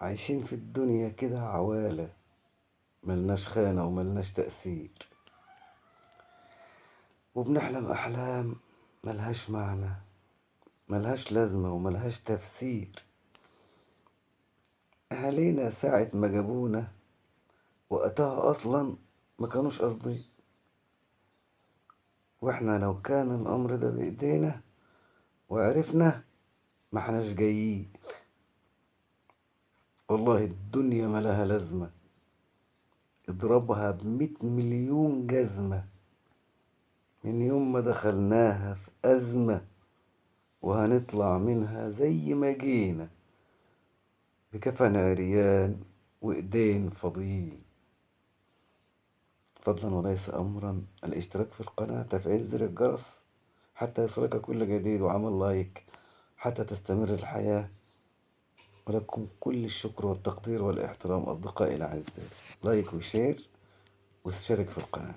عايشين في الدنيا كده عوالة، ملناش خانة وملناش تأثير، وبنحلم أحلام ملهاش معنى، ملهاش لازمة وملهاش تفسير. أهالينا ساعة ما جابونا وقتها أصلا ما كانوش قصدي، وإحنا لو كان الأمر ده بإيدينا وعرفنا ما احناش جايين. والله الدنيا ملها لازمة، اضربها ب100 مليون جزمة من يوم ما دخلناها في أزمة، وهنطلع منها زي ما جينا، بكفن عريان وإيدين فاضيين. فضلا وليس أمرا الاشتراك في القناة، تفعيل زر الجرس حتى يصلك كل جديد، وعمل لايك حتى تستمر الحياة. ولكم كل الشكر والتقدير والاحترام أصدقائي الأعزاء. لايك وشير واشترك في القناة.